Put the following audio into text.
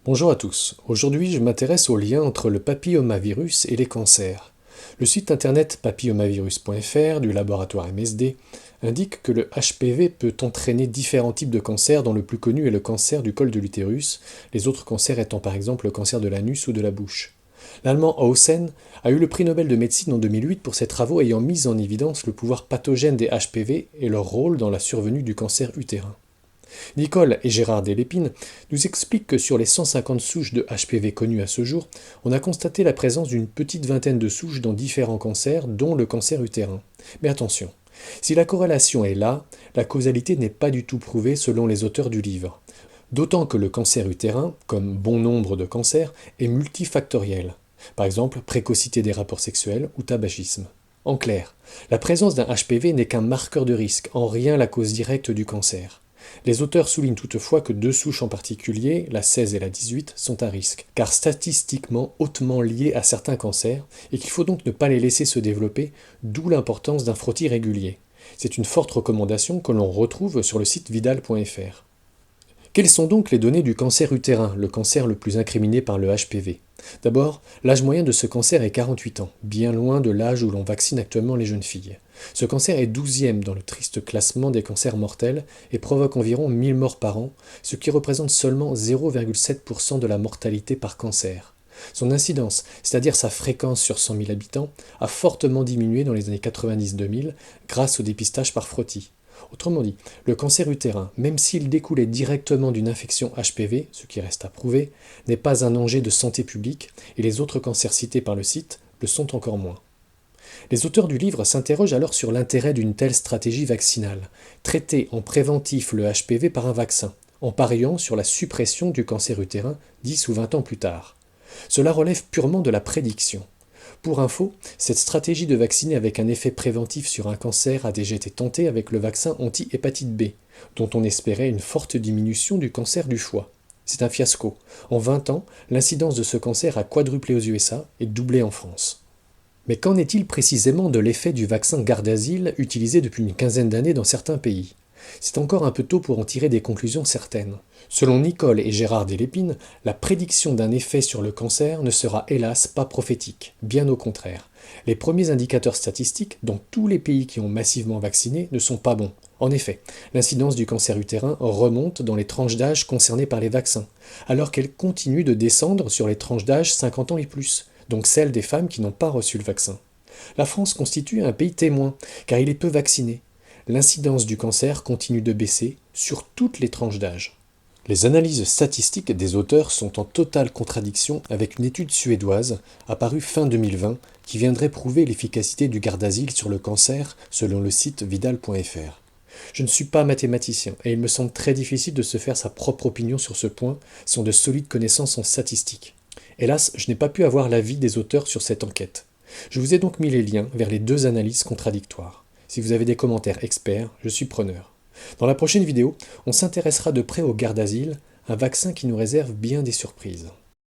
Bonjour à tous. Aujourd'hui, je m'intéresse au lien entre le papillomavirus et les cancers. Le site internet papillomavirus.fr du laboratoire MSD indique que le HPV peut entraîner différents types de cancers dont le plus connu est le cancer du col de l'utérus, les autres cancers étant par exemple le cancer de l'anus ou de la bouche. L'allemand Hausen a eu le prix Nobel de médecine en 2008 pour ses travaux ayant mis en évidence le pouvoir pathogène des HPV et leur rôle dans la survenue du cancer utérin. Nicole et Gérard Delépine nous expliquent que sur les 150 souches de HPV connues à ce jour, on a constaté la présence d'une petite vingtaine de souches dans différents cancers, dont le cancer utérin. Mais attention, si la corrélation est là, la causalité n'est pas du tout prouvée selon les auteurs du livre. D'autant que le cancer utérin, comme bon nombre de cancers, est multifactoriel. Par exemple, précocité des rapports sexuels ou tabagisme. En clair, la présence d'un HPV n'est qu'un marqueur de risque, en rien la cause directe du cancer. Les auteurs soulignent toutefois que deux souches en particulier, la 16 et la 18, sont à risque, car statistiquement hautement liées à certains cancers, et qu'il faut donc ne pas les laisser se développer, d'où l'importance d'un frottis régulier. C'est une forte recommandation que l'on retrouve sur le site vidal.fr. Quelles sont donc les données du cancer utérin, le cancer le plus incriminé par le HPV? D'abord, l'âge moyen de ce cancer est 48 ans, bien loin de l'âge où l'on vaccine actuellement les jeunes filles. Ce cancer est 12e dans le triste classement des cancers mortels et provoque environ 1000 morts par an, ce qui représente seulement 0,7% de la mortalité par cancer. Son incidence, c'est-à-dire sa fréquence sur 100 000 habitants, a fortement diminué dans les années 90-2000 grâce au dépistage par frottis. Autrement dit, le cancer utérin, même s'il découlait directement d'une infection HPV, ce qui reste à prouver, n'est pas un danger de santé publique et les autres cancers cités par le site le sont encore moins. Les auteurs du livre s'interrogent alors sur l'intérêt d'une telle stratégie vaccinale, traiter en préventif le HPV par un vaccin, en pariant sur la suppression du cancer utérin 10 ou 20 ans plus tard. Cela relève purement de la prédiction. Pour info, cette stratégie de vacciner avec un effet préventif sur un cancer a déjà été tentée avec le vaccin anti-hépatite B, dont on espérait une forte diminution du cancer du foie. C'est un fiasco. En 20 ans, l'incidence de ce cancer a quadruplé aux USA et doublé en France. Mais qu'en est-il précisément de l'effet du vaccin Gardasil utilisé depuis une quinzaine d'années dans certains pays? C'est encore un peu tôt pour en tirer des conclusions certaines. Selon Nicole et Gérard Delépine, la prédiction d'un effet sur le cancer ne sera hélas pas prophétique, bien au contraire. Les premiers indicateurs statistiques dans tous les pays qui ont massivement vacciné ne sont pas bons. En effet, l'incidence du cancer utérin remonte dans les tranches d'âge concernées par les vaccins, alors qu'elle continue de descendre sur les tranches d'âge 50 ans et plus, donc celles des femmes qui n'ont pas reçu le vaccin. La France constitue un pays témoin, car il est peu vacciné. L'incidence du cancer continue de baisser sur toutes les tranches d'âge. Les analyses statistiques des auteurs sont en totale contradiction avec une étude suédoise apparue fin 2020 qui viendrait prouver l'efficacité du Gardasil sur le cancer selon le site vidal.fr. Je ne suis pas mathématicien et il me semble très difficile de se faire sa propre opinion sur ce point sans de solides connaissances en statistiques. Hélas, je n'ai pas pu avoir l'avis des auteurs sur cette enquête. Je vous ai donc mis les liens vers les deux analyses contradictoires. Si vous avez des commentaires experts, je suis preneur. Dans la prochaine vidéo, on s'intéressera de près au Gardasil, un vaccin qui nous réserve bien des surprises.